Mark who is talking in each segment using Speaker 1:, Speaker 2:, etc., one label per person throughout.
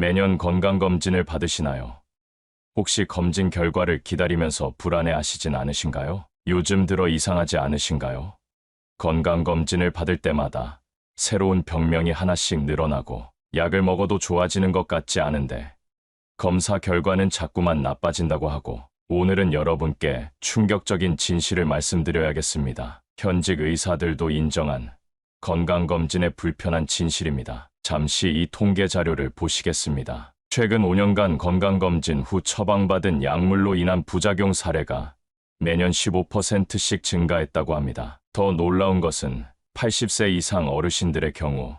Speaker 1: 매년 건강검진을 받으시나요? 혹시 검진 결과를 기다리면서 불안해하시진 않으신가요? 요즘 들어 이상하지 않으신가요? 건강검진을 받을 때마다 새로운 병명이 하나씩 늘어나고 약을 먹어도 좋아지는 것 같지 않은데 검사 결과는 자꾸만 나빠진다고 하고 오늘은 여러분께 충격적인 진실을 말씀드려야겠습니다. 현직 의사들도 인정한 건강검진의 불편한 진실입니다. 잠시 이 통계 자료를 보시겠습니다. 최근 5년간 건강검진 후 처방받은 약물로 인한 부작용 사례가 매년 15%씩 증가했다고 합니다. 더 놀라운 것은 80세 이상 어르신들의 경우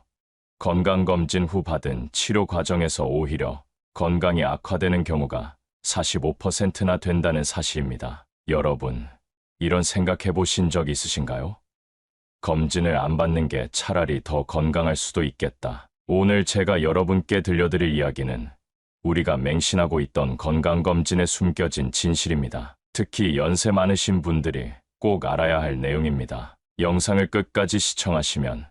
Speaker 1: 건강검진 후 받은 치료 과정에서 오히려 건강이 악화되는 경우가 45%나 된다는 사실입니다. 여러분, 이런 생각해 보신 적 있으신가요? 검진을 안 받는 게 차라리 더 건강할 수도 있겠다. 오늘 제가 여러분께 들려드릴 이야기는 우리가 맹신하고 있던 건강검진에 숨겨진 진실입니다. 특히 연세 많으신 분들이 꼭 알아야 할 내용입니다. 영상을 끝까지 시청하시면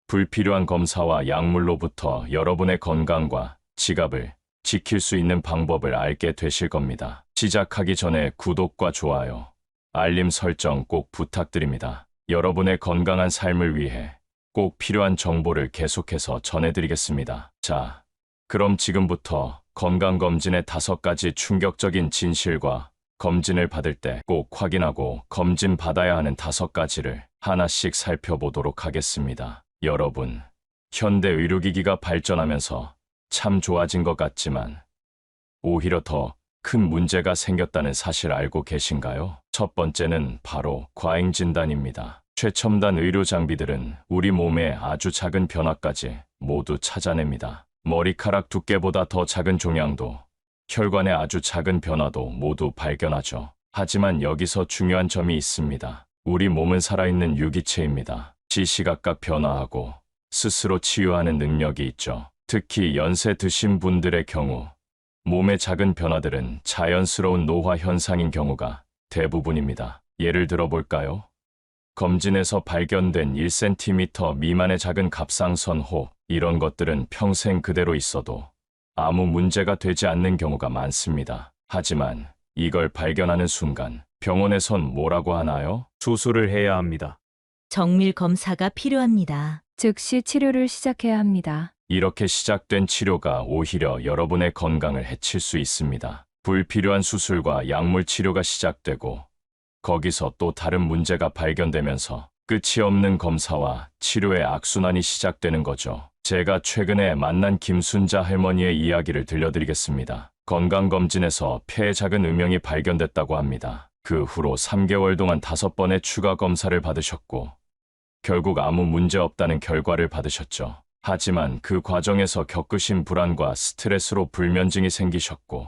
Speaker 1: 불필요한 검사와 약물로부터 여러분의 건강과 지갑을 지킬 수 있는 방법을 알게 되실 겁니다. 시작하기 전에 구독과 좋아요, 알림 설정 꼭 부탁드립니다. 여러분의 건강한 삶을 위해 꼭 필요한 정보를 계속해서 전해드리겠습니다. 자, 그럼 지금부터 건강검진의 5가지 충격적인 진실과 검진을 받을 때 꼭 확인하고 검진 받아야 하는 5가지를 하나씩 살펴보도록 하겠습니다. 여러분, 현대 의료기기가 발전하면서 참 좋아진 것 같지만 오히려 더 큰 문제가 생겼다는 사실 알고 계신가요? 첫 번째는 바로 과잉 진단입니다. 최첨단 의료 장비들은 우리 몸의 아주 작은 변화까지 모두 찾아냅니다. 머리카락 두께보다 더 작은 종양도, 혈관의 아주 작은 변화도 모두 발견하죠. 하지만 여기서 중요한 점이 있습니다. 우리 몸은 살아있는 유기체입니다. 시시각각 변화하고 스스로 치유하는 능력이 있죠. 특히 연세 드신 분들의 경우 몸의 작은 변화들은 자연스러운 노화 현상인 경우가 대부분입니다. 예를 들어 볼까요? 검진에서 발견된 1cm 미만의 작은 갑상선 혹 이런 것들은 평생 그대로 있어도 아무 문제가 되지 않는 경우가 많습니다. 하지만 이걸 발견하는 순간 병원에선 뭐라고 하나요?
Speaker 2: 수술을 해야 합니다.
Speaker 3: 정밀 검사가 필요합니다.
Speaker 4: 즉시 치료를 시작해야 합니다.
Speaker 1: 이렇게 시작된 치료가 오히려 여러분의 건강을 해칠 수 있습니다. 불필요한 수술과 약물 치료가 시작되고 거기서 또 다른 문제가 발견되면서 끝이 없는 검사와 치료의 악순환이 시작되는 거죠. 제가 최근에 만난 김순자 할머니의 이야기를 들려드리겠습니다. 건강검진에서 폐에 작은 음영이 발견됐다고 합니다. 그 후로 3개월 동안 5번의 추가 검사를 받으셨고 결국 아무 문제 없다는 결과를 받으셨죠. 하지만 그 과정에서 겪으신 불안과 스트레스로 불면증이 생기셨고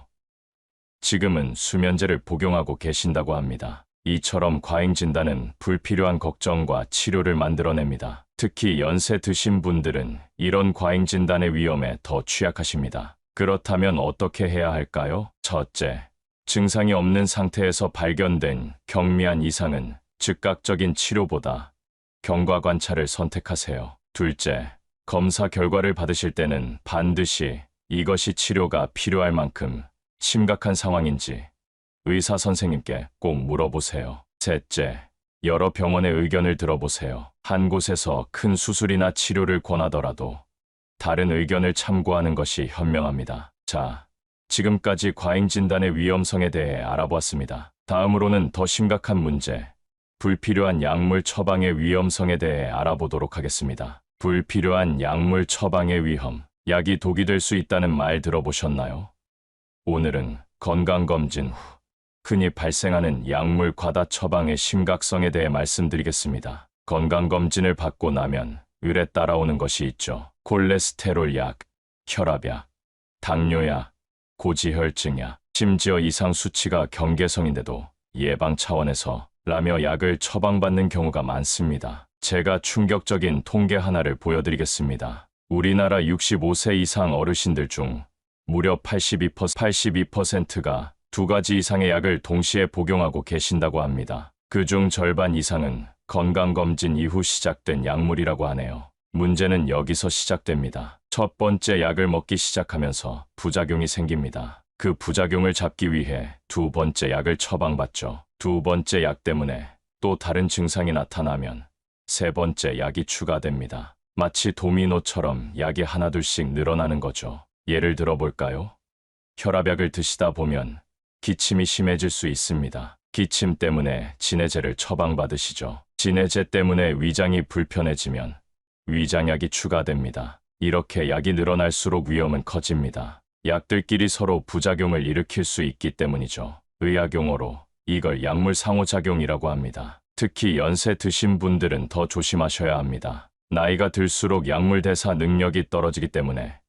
Speaker 1: 지금은 수면제를 복용하고 계신다고 합니다. 이처럼 과잉 진단은 불필요한 걱정과 치료를 만들어냅니다. 특히 연세 드신 분들은 이런 과잉 진단의 위험에 더 취약하십니다. 그렇다면 어떻게 해야 할까요? 첫째, 증상이 없는 상태에서 발견된 경미한 이상은 즉각적인 치료보다 경과 관찰을 선택하세요. 둘째, 검사 결과를 받으실 때는 반드시 이것이 치료가 필요할 만큼 심각한 상황인지 의사 선생님께 꼭 물어보세요. 셋째, 여러 병원의 의견을 들어보세요. 한 곳에서 큰 수술이나 치료를 권하더라도 다른 의견을 참고하는 것이 현명합니다. 자, 지금까지 과잉 진단의 위험성에 대해 알아보았습니다. 다음으로는 더 심각한 문제, 불필요한 약물 처방의 위험성에 대해 알아보도록 하겠습니다. 불필요한 약물 처방의 위험, 약이 독이 될 수 있다는 말 들어보셨나요? 오늘은 건강검진 후 흔히 발생하는 약물 과다 처방의 심각성에 대해 말씀드리겠습니다. 건강검진을 받고 나면 의뢰 따라오는 것이 있죠. 콜레스테롤 약, 혈압약, 당뇨약, 고지혈증약, 심지어 이상 수치가 경계성인데도 예방 차원에서 라며 약을 처방받는 경우가 많습니다. 제가 충격적인 통계 하나를 보여드리겠습니다. 우리나라 65세 이상 어르신들 중 무려 82%가 2가지 이상의 약을 동시에 복용하고 계신다고 합니다. 그중 절반 이상은 건강검진 이후 시작된 약물이라고 하네요. 문제는 여기서 시작됩니다. 첫 번째 약을 먹기 시작하면서 부작용이 생깁니다. 그 부작용을 잡기 위해 두 번째 약을 처방받죠. 두 번째 약 때문에 또 다른 증상이 나타나면 세 번째 약이 추가됩니다. 마치 도미노처럼 약이 하나둘씩 늘어나는 거죠. 예를 들어 볼까요? 혈압약을 드시다 보면 기침이 심해질 수 있습니다. 기침 때문에 진해제를 처방받으시죠. 진해제 때문에 위장이 불편해지면 위장약이 추가됩니다. 이렇게 약이 늘어날수록 위험은 커집니다. 약들끼리 서로 부작용을 일으킬 수 있기 때문이죠. 의학용어로 이걸 약물 상호작용이라고 합니다. 특히 연세 드신 분들은 더 조심하셔야 합니다. 나이가 들수록 약물 대사 능력이 떨어지기 때문에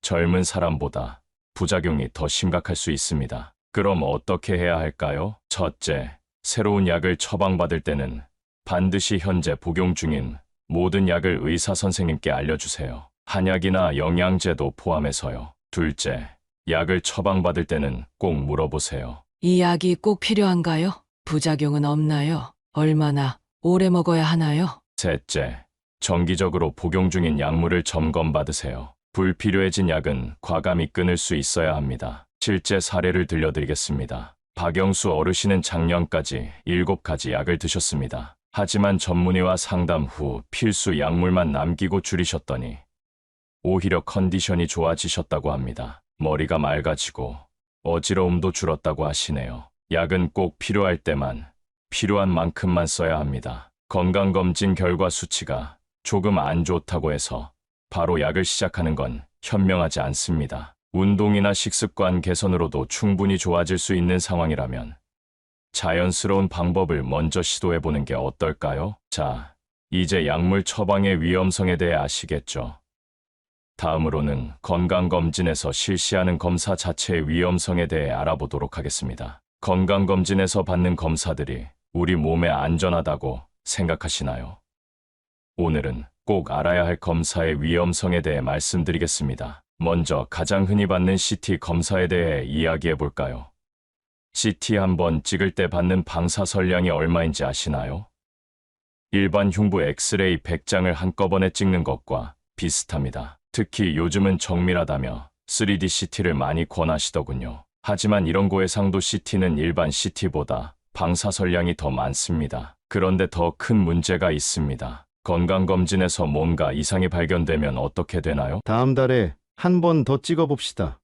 Speaker 1: 젊은 사람보다 부작용이 더 심각할 수 있습니다. 그럼 어떻게 해야 할까요? 첫째, 새로운 약을 처방받을 때는 반드시 현재 복용 중인 모든 약을 의사 선생님께 알려주세요. 한약이나 영양제도 포함해서요. 둘째, 약을 처방받을 때는 꼭 물어보세요.
Speaker 2: 이 약이 꼭 필요한가요? 부작용은 없나요? 얼마나 오래 먹어야 하나요?
Speaker 1: 셋째, 정기적으로 복용 중인 약물을 점검받으세요. 불필요해진 약은 과감히 끊을 수 있어야 합니다. 실제 사례를 들려드리겠습니다. 박영수 어르신은 작년까지 7가지 약을 드셨습니다. 하지만 전문의와 상담 후 필수 약물만 남기고 줄이셨더니 오히려 컨디션이 좋아지셨다고 합니다. 머리가 맑아지고 어지러움도 줄었다고 하시네요. 약은 꼭 필요할 때만 필요한 만큼만 써야 합니다. 건강검진 결과 수치가 조금 안 좋다고 해서 바로 약을 시작하는 건 현명하지 않습니다. 운동이나 식습관 개선으로도 충분히 좋아질 수 있는 상황이라면 자연스러운 방법을 먼저 시도해보는 게 어떨까요? 자, 이제 약물 처방의 위험성에 대해 아시겠죠? 다음으로는 건강검진에서 실시하는 검사 자체의 위험성에 대해 알아보도록 하겠습니다. 건강검진에서 받는 검사들이 우리 몸에 안전하다고 생각하시나요? 오늘은 꼭 알아야 할 검사의 위험성에 대해 말씀드리겠습니다. 먼저 가장 흔히 받는 CT 검사에 대해 이야기해 볼까요? CT 한번 찍을 때 받는 방사선량이 얼마인지 아시나요? 일반 흉부 엑스레이 100장을 한꺼번에 찍는 것과 비슷합니다. 특히 요즘은 정밀하다며 3D CT를 많이 권하시더군요. 하지만 이런 고해상도 CT는 일반 CT보다 방사선량이 더 많습니다. 그런데 더 큰 문제가 있습니다. 건강검진에서 뭔가 이상이 발견되면 어떻게 되나요?
Speaker 5: 다음 달에 한 번 더 찍어봅시다.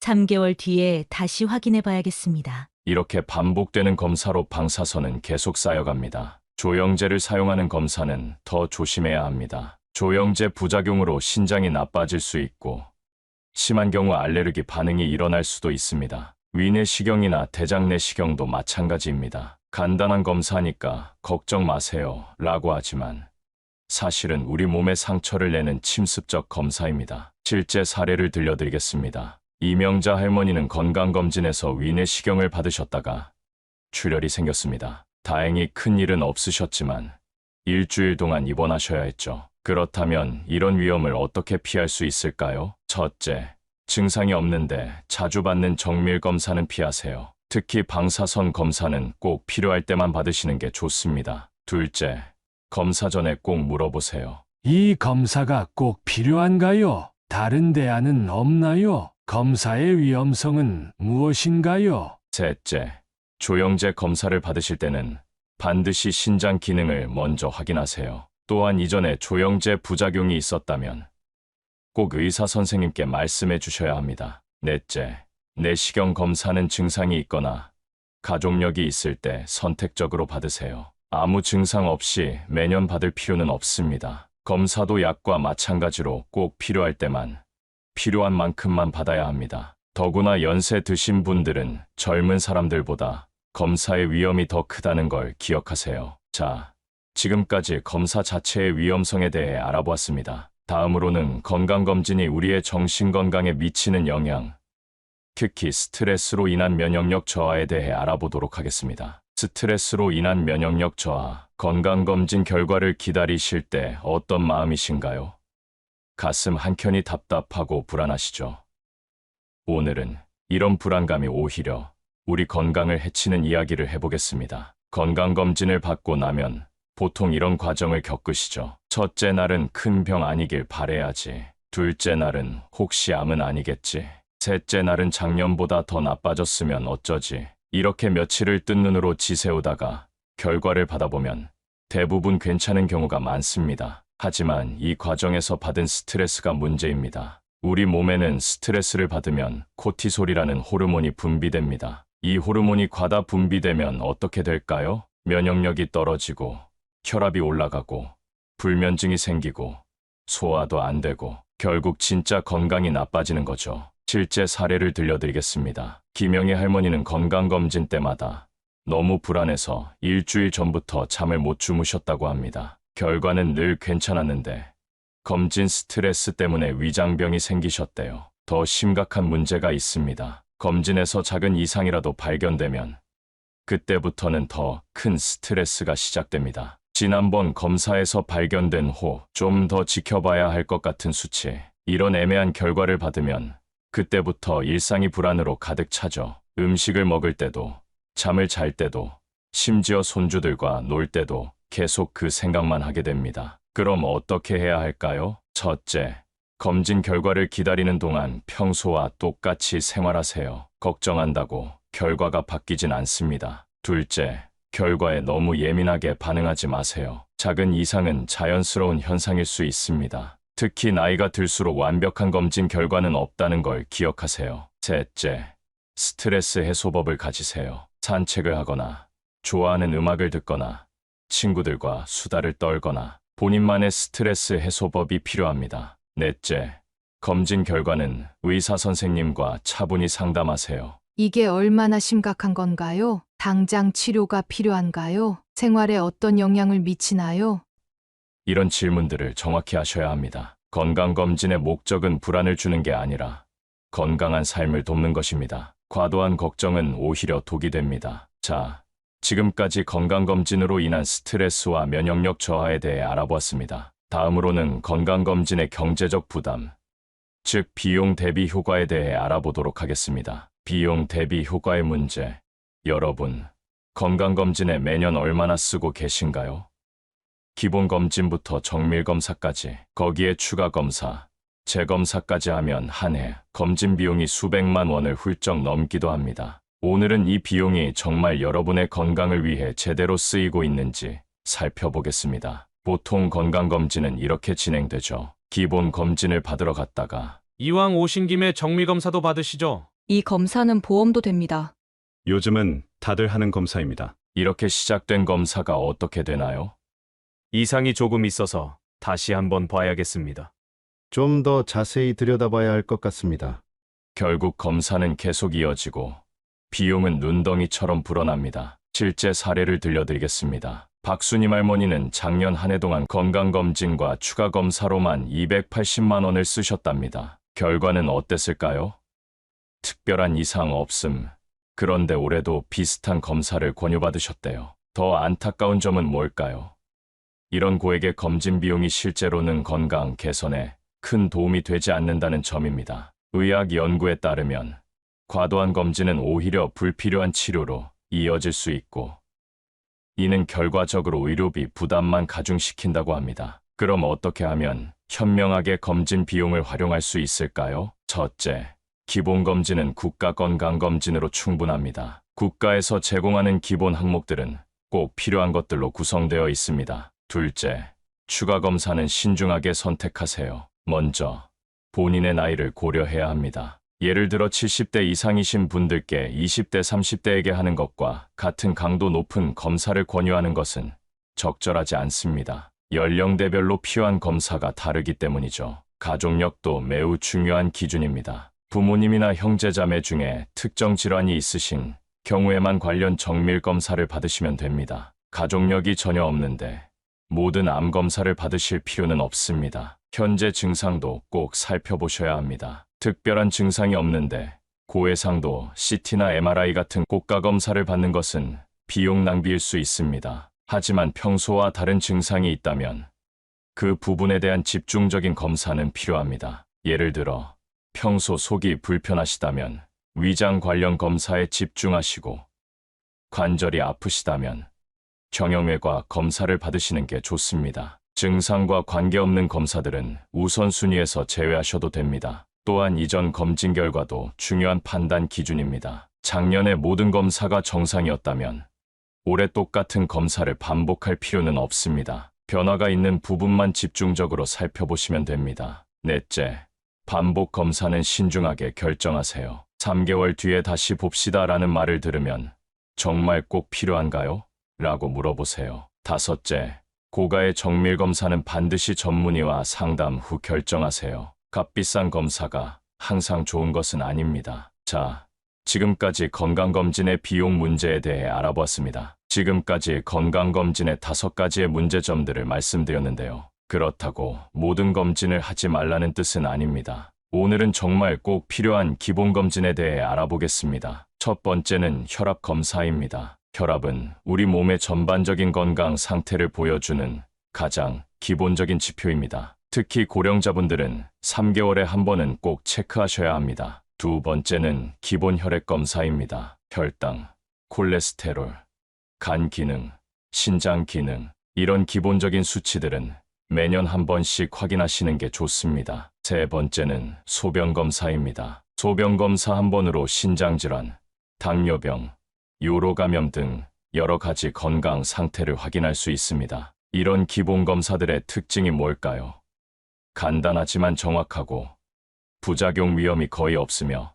Speaker 3: 3개월 뒤에 다시 확인해 봐야겠습니다.
Speaker 1: 이렇게 반복되는 검사로 방사선은 계속 쌓여갑니다. 조영제를 사용하는 검사는 더 조심해야 합니다. 조영제 부작용으로 신장이 나빠질 수 있고 심한 경우 알레르기 반응이 일어날 수도 있습니다. 위내시경이나 대장내시경도 마찬가지입니다. 간단한 검사니까 걱정 마세요 라고 하지만 사실은 우리 몸에 상처를 내는 침습적 검사입니다. 실제 사례를 들려드리겠습니다. 이명자 할머니는 건강검진에서 위내시경을 받으셨다가 출혈이 생겼습니다. 다행히 큰 일은 없으셨지만 일주일 동안 입원하셔야 했죠. 그렇다면 이런 위험을 어떻게 피할 수 있을까요? 첫째, 증상이 없는데 자주 받는 정밀 검사는 피하세요. 특히 방사선 검사는 꼭 필요할 때만 받으시는 게 좋습니다. 둘째, 검사 전에 꼭 물어보세요.
Speaker 6: 이 검사가 꼭 필요한가요? 다른 대안은 없나요? 검사의 위험성은 무엇인가요?
Speaker 1: 셋째, 조영제 검사를 받으실 때는 반드시 신장 기능을 먼저 확인하세요. 또한 이전에 조영제 부작용이 있었다면 꼭 의사 선생님께 말씀해 주셔야 합니다. 넷째, 내시경 검사는 증상이 있거나 가족력이 있을 때 선택적으로 받으세요. 아무 증상 없이 매년 받을 필요는 없습니다. 검사도 약과 마찬가지로 꼭 필요할 때만 필요한 만큼만 받아야 합니다. 더구나 연세 드신 분들은 젊은 사람들보다 검사의 위험이 더 크다는 걸 기억하세요. 자, 지금까지 검사 자체의 위험성에 대해 알아보았습니다. 다음으로는 건강검진이 우리의 정신건강에 미치는 영향, 특히 스트레스로 인한 면역력 저하에 대해 알아보도록 하겠습니다. 스트레스로 인한 면역력 저하, 건강검진 결과를 기다리실 때 어떤 마음이신가요? 가슴 한켠이 답답하고 불안하시죠? 오늘은 이런 불안감이 오히려 우리 건강을 해치는 이야기를 해보겠습니다. 건강검진을 받고 나면 보통 이런 과정을 겪으시죠. 첫째 날은 큰 병 아니길 바래야지. 둘째 날은 혹시 암은 아니겠지. 셋째 날은 작년보다 더 나빠졌으면 어쩌지. 이렇게 며칠을 뜬 눈으로 지새우다가 결과를 받아보면 대부분 괜찮은 경우가 많습니다. 하지만 이 과정에서 받은 스트레스가 문제입니다. 우리 몸에는 스트레스를 받으면 코티솔이라는 호르몬이 분비됩니다. 이 호르몬이 과다 분비되면 어떻게 될까요? 면역력이 떨어지고 혈압이 올라가고 불면증이 생기고 소화도 안 되고 결국 진짜 건강이 나빠지는 거죠. 실제 사례를 들려드리겠습니다. 김영애 할머니는 건강검진 때마다 너무 불안해서 일주일 전부터 잠을 못 주무셨다고 합니다. 결과는 늘 괜찮았는데 검진 스트레스 때문에 위장병이 생기셨대요. 더 심각한 문제가 있습니다. 검진에서 작은 이상이라도 발견되면 그때부터는 더 큰 스트레스가 시작됩니다. 지난번 검사에서 발견된 좀 더 지켜봐야 할 것 같은 수치. 이런 애매한 결과를 받으면 그때부터 일상이 불안으로 가득 차죠. 음식을 먹을 때도, 잠을 잘 때도, 심지어 손주들과 놀 때도 계속 그 생각만 하게 됩니다. 그럼 어떻게 해야 할까요? 첫째, 검진 결과를 기다리는 동안 평소와 똑같이 생활하세요. 걱정한다고 결과가 바뀌진 않습니다. 둘째, 결과에 너무 예민하게 반응하지 마세요. 작은 이상은 자연스러운 현상일 수 있습니다. 특히 나이가 들수록 완벽한 검진 결과는 없다는 걸 기억하세요. 셋째, 스트레스 해소법을 가지세요. 산책을 하거나, 좋아하는 음악을 듣거나, 친구들과 수다를 떨거나, 본인만의 스트레스 해소법이 필요합니다. 넷째, 검진 결과는 의사 선생님과 차분히 상담하세요.
Speaker 7: 이게 얼마나 심각한 건가요? 당장 치료가 필요한가요? 생활에 어떤 영향을 미치나요?
Speaker 1: 이런 질문들을 정확히 하셔야 합니다. 건강검진의 목적은 불안을 주는 게 아니라 건강한 삶을 돕는 것입니다. 과도한 걱정은 오히려 독이 됩니다. 자, 지금까지 건강검진으로 인한 스트레스와 면역력 저하에 대해 알아보았습니다. 다음으로는 건강검진의 경제적 부담, 즉 비용 대비 효과에 대해 알아보도록 하겠습니다. 비용 대비 효과의 문제. 여러분, 건강검진에 매년 얼마나 쓰고 계신가요? 기본검진부터 정밀검사까지, 거기에 추가검사, 재검사까지 하면 한 해 검진 비용이 수백만 원을 훌쩍 넘기도 합니다. 오늘은 이 비용이 정말 여러분의 건강을 위해 제대로 쓰이고 있는지 살펴보겠습니다. 보통 건강검진은 이렇게 진행되죠. 기본 검진을 받으러 갔다가
Speaker 8: 이왕 오신 김에 정밀검사도 받으시죠.
Speaker 9: 이 검사는 보험도 됩니다.
Speaker 5: 요즘은 다들 하는 검사입니다.
Speaker 1: 이렇게 시작된 검사가 어떻게 되나요?
Speaker 8: 이상이 조금 있어서 다시 한번 봐야겠습니다.
Speaker 5: 좀 더 자세히 들여다봐야 할 것 같습니다.
Speaker 1: 결국 검사는 계속 이어지고 비용은 눈덩이처럼 불어납니다. 실제 사례를 들려드리겠습니다. 박수님 할머니는 작년 한 해 동안 건강검진과 추가검사로만 280만 원을 쓰셨답니다. 결과는 어땠을까요? 특별한 이상 없음. 그런데 올해도 비슷한 검사를 권유받으셨대요. 더 안타까운 점은 뭘까요? 이런 고액의 검진 비용이 실제로는 건강 개선에 큰 도움이 되지 않는다는 점입니다. 의학 연구에 따르면 과도한 검진은 오히려 불필요한 치료로 이어질 수 있고, 이는 결과적으로 의료비 부담만 가중시킨다고 합니다. 그럼 어떻게 하면 현명하게 검진 비용을 활용할 수 있을까요? 첫째, 기본검진은 국가건강검진으로 충분합니다. 국가에서 제공하는 기본 항목들은 꼭 필요한 것들로 구성되어 있습니다. 둘째, 추가검사는 신중하게 선택하세요. 먼저, 본인의 나이를 고려해야 합니다. 예를 들어 70대 이상이신 분들께 20대, 30대에게 하는 것과 같은 강도 높은 검사를 권유하는 것은 적절하지 않습니다. 연령대별로 필요한 검사가 다르기 때문이죠. 가족력도 매우 중요한 기준입니다. 부모님이나 형제자매 중에 특정 질환이 있으신 경우에만 관련 정밀검사를 받으시면 됩니다. 가족력이 전혀 없는데 모든 암 검사를 받으실 필요는 없습니다. 현재 증상도 꼭 살펴보셔야 합니다. 특별한 증상이 없는데 고해상도 CT나 MRI 같은 고가 검사를 받는 것은 비용 낭비일 수 있습니다. 하지만 평소와 다른 증상이 있다면 그 부분에 대한 집중적인 검사는 필요합니다. 예를 들어 평소 속이 불편하시다면 위장 관련 검사에 집중하시고, 관절이 아프시다면 정형외과 검사를 받으시는 게 좋습니다. 증상과 관계없는 검사들은 우선순위에서 제외하셔도 됩니다. 또한 이전 검진 결과도 중요한 판단 기준입니다. 작년에 모든 검사가 정상이었다면 올해 똑같은 검사를 반복할 필요는 없습니다. 변화가 있는 부분만 집중적으로 살펴보시면 됩니다. 넷째, 반복 검사는 신중하게 결정하세요. 3개월 뒤에 다시 봅시다라는 말을 들으면 정말 꼭 필요한가요? 라고 물어보세요. 다섯째, 고가의 정밀 검사는 반드시 전문의와 상담 후 결정하세요. 값비싼 검사가 항상 좋은 것은 아닙니다. 자, 지금까지 건강검진의 비용 문제에 대해 알아보았습니다. 지금까지 건강검진의 5가지의 문제점들을 말씀드렸는데요. 그렇다고 모든 검진을 하지 말라는 뜻은 아닙니다. 오늘은 정말 꼭 필요한 기본검진에 대해 알아보겠습니다. 첫 번째는 혈압 검사입니다. 혈압은 우리 몸의 전반적인 건강 상태를 보여주는 가장 기본적인 지표입니다. 특히 고령자분들은 3개월에 한 번은 꼭 체크하셔야 합니다. 두 번째는 기본 혈액 검사입니다. 혈당, 콜레스테롤, 간 기능, 신장 기능, 이런 기본적인 수치들은 매년 한 번씩 확인하시는 게 좋습니다. 세 번째는 소변 검사입니다. 소변 검사 한 번으로 신장질환, 당뇨병, 요로 감염 등 여러 가지 건강 상태를 확인할 수 있습니다. 이런 기본 검사들의 특징이 뭘까요? 간단하지만 정확하고 부작용 위험이 거의 없으며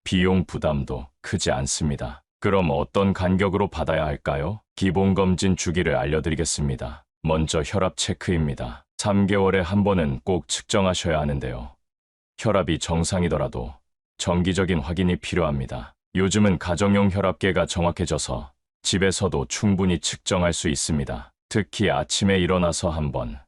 Speaker 1: 비용 부담도 크지 않습니다. 그럼 어떤 간격으로 받아야 할까요? 기본 검진 주기를 알려드리겠습니다. 먼저 혈압 체크입니다. 3개월에 한 번은 꼭 측정하셔야 하는데요. 혈압이 정상이더라도 정기적인 확인이 필요합니다. 요즘은 가정용 혈압계가 정확해져서 집에서도 충분히 측정할 수 있습니다. 특히 아침에 일어나서 한 번,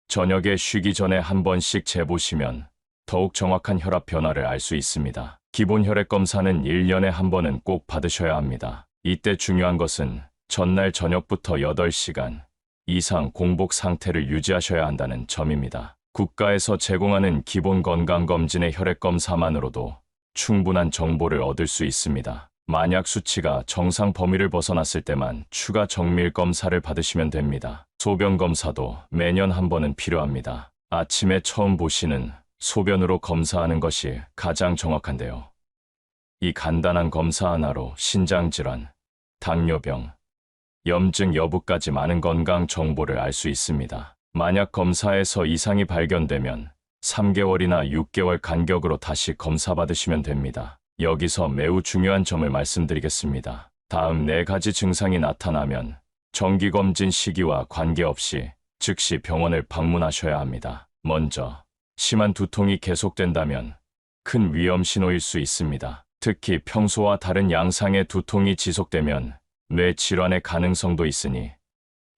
Speaker 1: 저녁에 쉬기 전에 한 번씩 재보시면 더욱 정확한 혈압 변화를 알 수 있습니다. 기본 혈액 검사는 1년에 한 번은 꼭 받으셔야 합니다. 이때 중요한 것은 전날 저녁부터 8시간 이상 공복 상태를 유지하셔야 한다는 점입니다. 국가에서 제공하는 기본 건강검진의 혈액 검사만으로도 충분한 정보를 얻을 수 있습니다. 만약 수치가 정상 범위를 벗어났을 때만 추가 정밀 검사를 받으시면 됩니다. 소변 검사도 매년 한 번은 필요합니다. 아침에 처음 보시는 소변으로 검사하는 것이 가장 정확한데요. 이 간단한 검사 하나로 신장질환, 당뇨병, 염증 여부까지 많은 건강 정보를 알 수 있습니다. 만약 검사에서 이상이 발견되면 3개월이나 6개월 간격으로 다시 검사 받으시면 됩니다. 여기서 매우 중요한 점을 말씀드리겠습니다. 다음 4가지 증상이 나타나면 정기검진 시기와 관계없이 즉시 병원을 방문하셔야 합니다. 먼저, 심한 두통이 계속된다면 큰 위험 신호일 수 있습니다. 특히 평소와 다른 양상의 두통이 지속되면 뇌 질환의 가능성도 있으니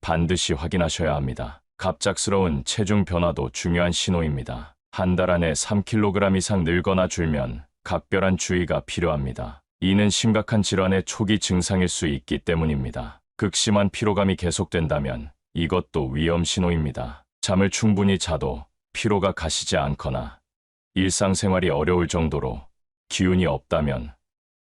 Speaker 1: 반드시 확인하셔야 합니다. 갑작스러운 체중 변화도 중요한 신호입니다. 한 달 안에 3kg 이상 늘거나 줄면 각별한 주의가 필요합니다. 이는 심각한 질환의 초기 증상일 수 있기 때문입니다. 극심한 피로감이 계속된다면 이것도 위험 신호입니다. 잠을 충분히 자도 피로가 가시지 않거나 일상생활이 어려울 정도로 기운이 없다면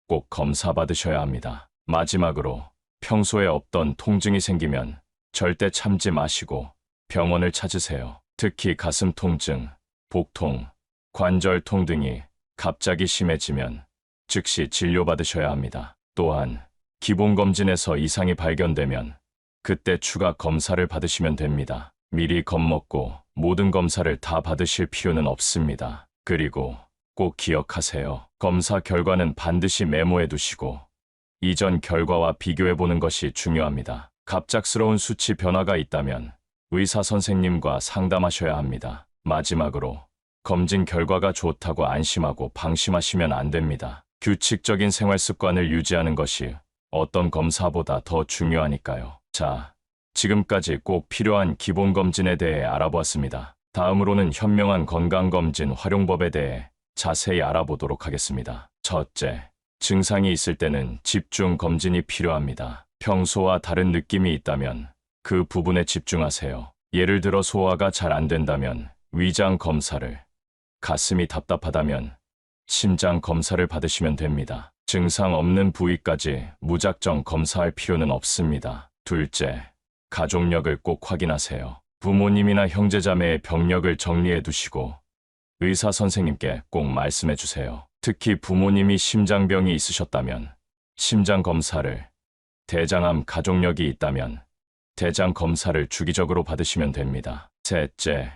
Speaker 1: 꼭 검사 받으셔야 합니다. 마지막으로 평소에 없던 통증이 생기면 절대 참지 마시고 병원을 찾으세요. 특히 가슴 통증, 복통, 관절통 등이 갑자기 심해지면 즉시 진료받으셔야 합니다. 또한 기본검진에서 이상이 발견되면 그때 추가 검사를 받으시면 됩니다. 미리 겁먹고 모든 검사를 다 받으실 필요는 없습니다. 그리고 꼭 기억하세요. 검사 결과는 반드시 메모해 두시고 이전 결과와 비교해 보는 것이 중요합니다. 갑작스러운 수치 변화가 있다면 의사 선생님과 상담하셔야 합니다. 마지막으로 검진 결과가 좋다고 안심하고 방심하시면 안 됩니다. 규칙적인 생활 습관을 유지하는 것이 어떤 검사보다 더 중요하니까요. 자, 지금까지 꼭 필요한 기본검진에 대해 알아보았습니다. 다음으로는 현명한 건강검진 활용법에 대해 자세히 알아보도록 하겠습니다. 첫째, 증상이 있을 때는 집중 검진이 필요합니다. 평소와 다른 느낌이 있다면 그 부분에 집중하세요. 예를 들어 소화가 잘 안 된다면 위장 검사를, 가슴이 답답하다면 심장 검사를 받으시면 됩니다. 증상 없는 부위까지 무작정 검사할 필요는 없습니다. 둘째, 가족력을 꼭 확인하세요. 부모님이나 형제자매의 병력을 정리해 두시고 의사 선생님께 꼭 말씀해 주세요. 특히 부모님이 심장병이 있으셨다면 심장 검사를, 대장암 가족력이 있다면 대장 검사를 주기적으로 받으시면 됩니다. 셋째,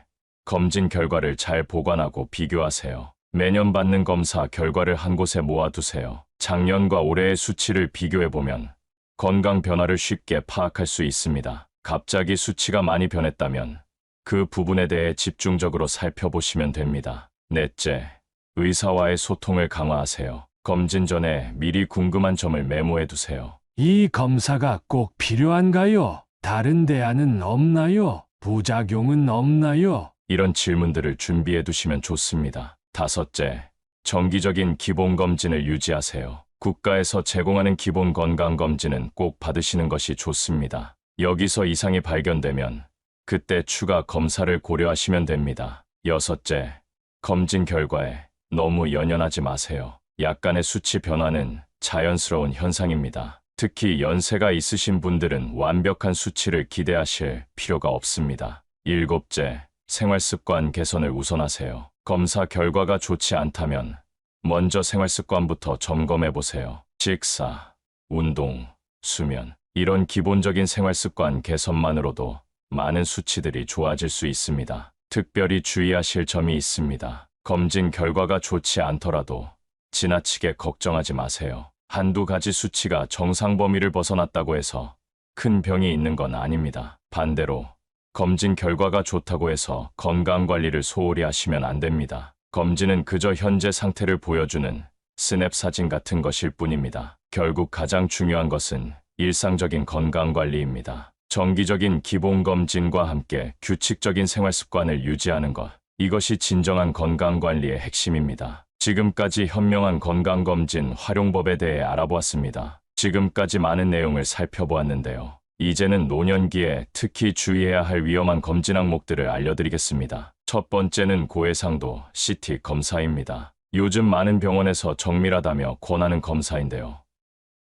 Speaker 1: 검진 결과를 잘 보관하고 비교하세요. 매년 받는 검사 결과를 한 곳에 모아두세요. 작년과 올해의 수치를 비교해보면 건강 변화를 쉽게 파악할 수 있습니다. 갑자기 수치가 많이 변했다면 그 부분에 대해 집중적으로 살펴보시면 됩니다. 넷째, 의사와의 소통을 강화하세요. 검진 전에 미리 궁금한 점을 메모해두세요.
Speaker 6: 이 검사가 꼭 필요한가요? 다른 대안은 없나요? 부작용은 없나요?
Speaker 1: 이런 질문들을 준비해 두시면 좋습니다. 다섯째, 정기적인 기본검진을 유지하세요. 국가에서 제공하는 기본 건강검진은 꼭 받으시는 것이 좋습니다. 여기서 이상이 발견되면 그때 추가 검사를 고려하시면 됩니다. 여섯째, 검진 결과에 너무 연연하지 마세요. 약간의 수치 변화는 자연스러운 현상입니다. 특히 연세가 있으신 분들은 완벽한 수치를 기대하실 필요가 없습니다. 일곱째, 생활습관 개선을 우선하세요. 검사 결과가 좋지 않다면 먼저 생활습관부터 점검해 보세요. 식사, 운동, 수면, 이런 기본적인 생활습관 개선만으로도 많은 수치들이 좋아질 수 있습니다. 특별히 주의하실 점이 있습니다. 검진 결과가 좋지 않더라도 지나치게 걱정하지 마세요. 한두 가지 수치가 정상 범위를 벗어났다고 해서 큰 병이 있는 건 아닙니다. 반대로 검진 결과가 좋다고 해서 건강관리를 소홀히 하시면 안 됩니다. 검진은 그저 현재 상태를 보여주는 스냅 사진 같은 것일 뿐입니다. 결국 가장 중요한 것은 일상적인 건강관리입니다. 정기적인 기본검진과 함께 규칙적인 생활습관을 유지하는 것, 이것이 진정한 건강관리의 핵심입니다. 지금까지 현명한 건강검진 활용법에 대해 알아보았습니다. 지금까지 많은 내용을 살펴보았는데요. 이제는 노년기에 특히 주의해야 할 위험한 검진 항목들을 알려드리겠습니다. 첫 번째는 고해상도 CT 검사입니다. 요즘 많은 병원에서 정밀하다며 권하는 검사인데요.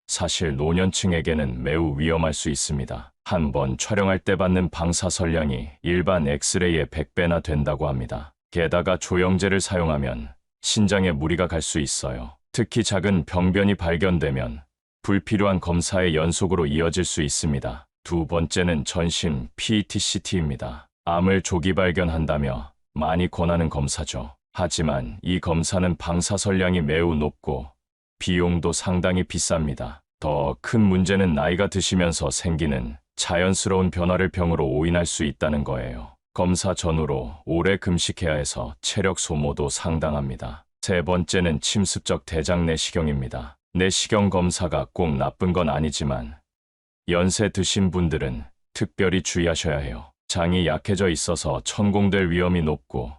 Speaker 1: 사실 노년층에게는 매우 위험할 수 있습니다. 한번 촬영할 때 받는 방사선량이 일반 엑스레이의 100배나 된다고 합니다. 게다가 조영제를 사용하면 신장에 무리가 갈 수 있어요. 특히 작은 병변이 발견되면 불필요한 검사의 연속으로 이어질 수 있습니다. 두 번째는 전신 PET-CT입니다. 암을 조기 발견한다며 많이 권하는 검사죠. 하지만 이 검사는 방사선량이 매우 높고 비용도 상당히 비쌉니다. 더 큰 문제는 나이가 드시면서 생기는 자연스러운 변화를 병으로 오인할 수 있다는 거예요. 검사 전후로 오래 금식해야 해서 체력 소모도 상당합니다. 세 번째는 침습적 대장 내시경입니다. 내시경 검사가 꼭 나쁜 건 아니지만 연세 드신 분들은 특별히 주의하셔야 해요. 장이 약해져 있어서 천공될 위험이 높고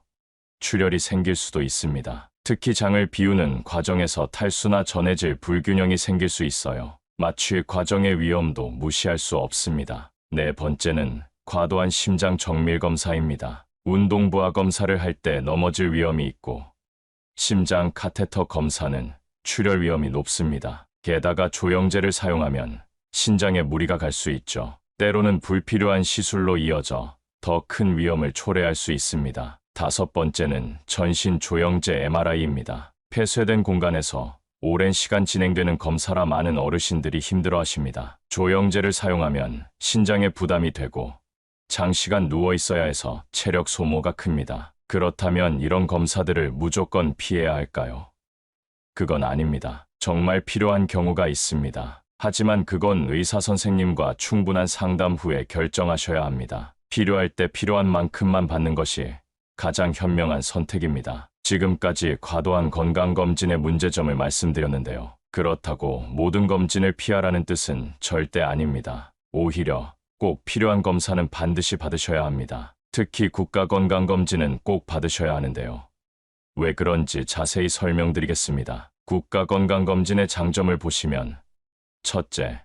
Speaker 1: 출혈이 생길 수도 있습니다. 특히 장을 비우는 과정에서 탈수나 전해질 불균형이 생길 수 있어요. 마취 과정의 위험도 무시할 수 없습니다. 네 번째는 과도한 심장 정밀 검사입니다. 운동 부하 검사를 할 때 넘어질 위험이 있고 심장 카테터 검사는 출혈 위험이 높습니다. 게다가 조영제를 사용하면 신장에 무리가 갈 수 있죠. 때로는 불필요한 시술로 이어져 더 큰 위험을 초래할 수 있습니다. 다섯 번째는 전신 조영제 MRI입니다. 폐쇄된 공간에서 오랜 시간 진행되는 검사라 많은 어르신들이 힘들어하십니다. 조영제를 사용하면 신장에 부담이 되고 장시간 누워 있어야 해서 체력 소모가 큽니다. 그렇다면 이런 검사들을 무조건 피해야 할까요? 그건 아닙니다. 정말 필요한 경우가 있습니다. 하지만 그건 의사 선생님과 충분한 상담 후에 결정하셔야 합니다. 필요할 때 필요한 만큼만 받는 것이 가장 현명한 선택입니다. 지금까지 과도한 건강검진의 문제점을 말씀드렸는데요. 그렇다고 모든 검진을 피하라는 뜻은 절대 아닙니다. 오히려 꼭 필요한 검사는 반드시 받으셔야 합니다. 특히 국가건강검진은 꼭 받으셔야 하는데요. 왜 그런지 자세히 설명드리겠습니다. 국가건강검진의 장점을 보시면 첫째,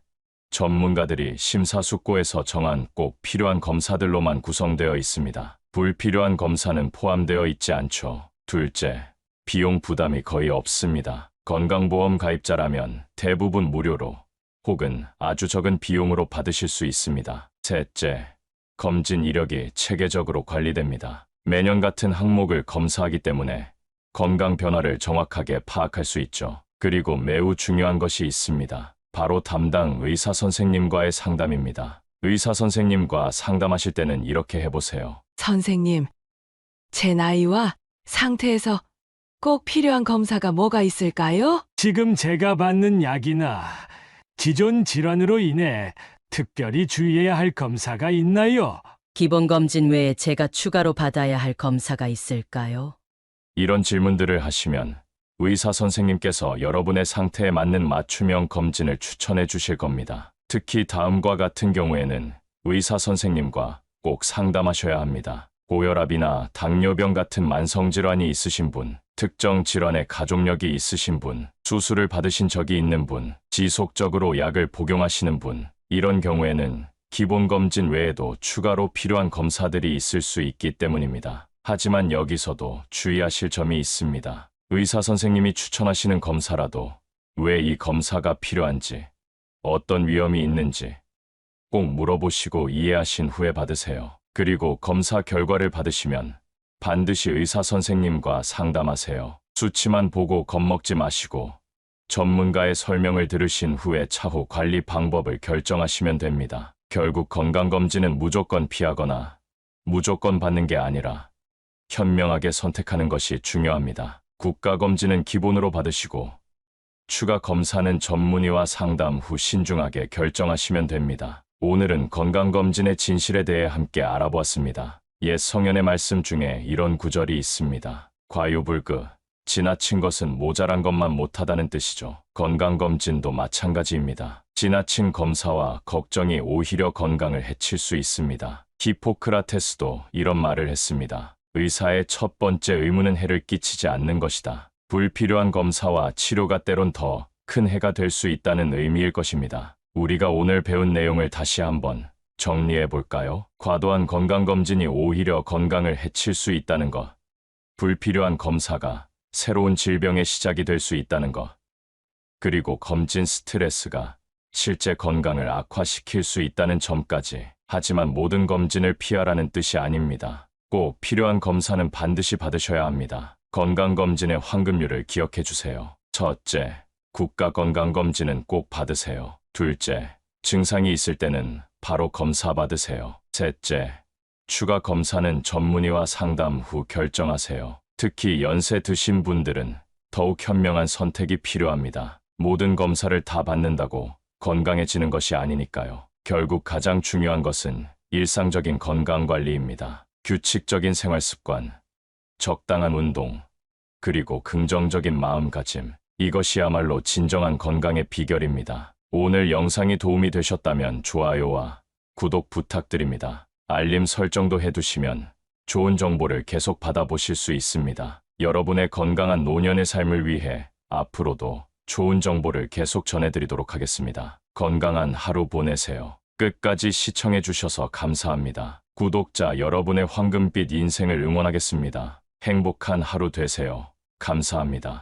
Speaker 1: 전문가들이 심사숙고해서 정한 꼭 필요한 검사들로만 구성되어 있습니다. 불필요한 검사는 포함되어 있지 않죠. 둘째, 비용 부담이 거의 없습니다. 건강보험 가입자라면 대부분 무료로 혹은 아주 적은 비용으로 받으실 수 있습니다. 셋째, 검진 이력이 체계적으로 관리됩니다. 매년 같은 항목을 검사하기 때문에 건강 변화를 정확하게 파악할 수 있죠. 그리고 매우 중요한 것이 있습니다. 바로 담당 의사 선생님과의 상담입니다. 의사 선생님과 상담하실 때는 이렇게 해보세요.
Speaker 2: 선생님, 제 나이와 상태에서 꼭 필요한 검사가 뭐가 있을까요?
Speaker 6: 지금 제가 받는 약이나 기존 질환으로 인해 특별히 주의해야 할 검사가 있나요?
Speaker 10: 기본 검진 외에 제가 추가로 받아야 할 검사가 있을까요?
Speaker 1: 이런 질문들을 하시면 의사 선생님께서 여러분의 상태에 맞는 맞춤형 검진을 추천해 주실 겁니다. 특히 다음과 같은 경우에는 의사 선생님과 꼭 상담하셔야 합니다. 고혈압이나 당뇨병 같은 만성질환이 있으신 분, 특정 질환의 가족력이 있으신 분, 수술을 받으신 적이 있는 분, 지속적으로 약을 복용하시는 분, 이런 경우에는 기본 검진 외에도 추가로 필요한 검사들이 있을 수 있기 때문입니다. 하지만 여기서도 주의하실 점이 있습니다. 의사 선생님이 추천하시는 검사라도 왜 이 검사가 필요한지, 어떤 위험이 있는지 꼭 물어보시고 이해하신 후에 받으세요. 그리고 검사 결과를 받으시면 반드시 의사 선생님과 상담하세요. 수치만 보고 겁먹지 마시고 전문가의 설명을 들으신 후에 차후 관리 방법을 결정하시면 됩니다. 결국 건강검진은 무조건 피하거나 무조건 받는 게 아니라 현명하게 선택하는 것이 중요합니다. 국가검진은 기본으로 받으시고 추가 검사는 전문의와 상담 후 신중하게 결정하시면 됩니다. 오늘은 건강검진의 진실에 대해 함께 알아보았습니다. 옛 성현의 말씀 중에 이런 구절이 있습니다. 과유불급, 지나친 것은 모자란 것만 못하다는 뜻이죠. 건강검진도 마찬가지입니다. 지나친 검사와 걱정이 오히려 건강을 해칠 수 있습니다. 히포크라테스도 이런 말을 했습니다. 의사의 첫 번째 의무는 해를 끼치지 않는 것이다. 불필요한 검사와 치료가 때론 더 큰 해가 될 수 있다는 의미일 것입니다. 우리가 오늘 배운 내용을 다시 한번 정리해 볼까요? 과도한 건강검진이 오히려 건강을 해칠 수 있다는 것, 불필요한 검사가 새로운 질병의 시작이 될 수 있다는 것, 그리고 검진 스트레스가 실제 건강을 악화시킬 수 있다는 점까지. 하지만 모든 검진을 피하라는 뜻이 아닙니다. 꼭 필요한 검사는 반드시 받으셔야 합니다. 건강검진의 황금률을 기억해 주세요. 첫째, 국가건강검진은 꼭 받으세요. 둘째, 증상이 있을 때는 바로 검사 받으세요. 셋째, 추가 검사는 전문의와 상담 후 결정하세요. 특히 연세 드신 분들은 더욱 현명한 선택이 필요합니다. 모든 검사를 다 받는다고 건강해지는 것이 아니니까요. 결국 가장 중요한 것은 일상적인 건강관리입니다. 규칙적인 생활습관, 적당한 운동, 그리고 긍정적인 마음가짐, 이것이야말로 진정한 건강의 비결입니다. 오늘 영상이 도움이 되셨다면 좋아요와 구독 부탁드립니다. 알림 설정도 해두시면 좋은 정보를 계속 받아보실 수 있습니다. 여러분의 건강한 노년의 삶을 위해 앞으로도 좋은 정보를 계속 전해드리도록 하겠습니다. 건강한 하루 보내세요. 끝까지 시청해주셔서 감사합니다. 구독자 여러분의 황금빛 인생을 응원하겠습니다. 행복한 하루 되세요. 감사합니다.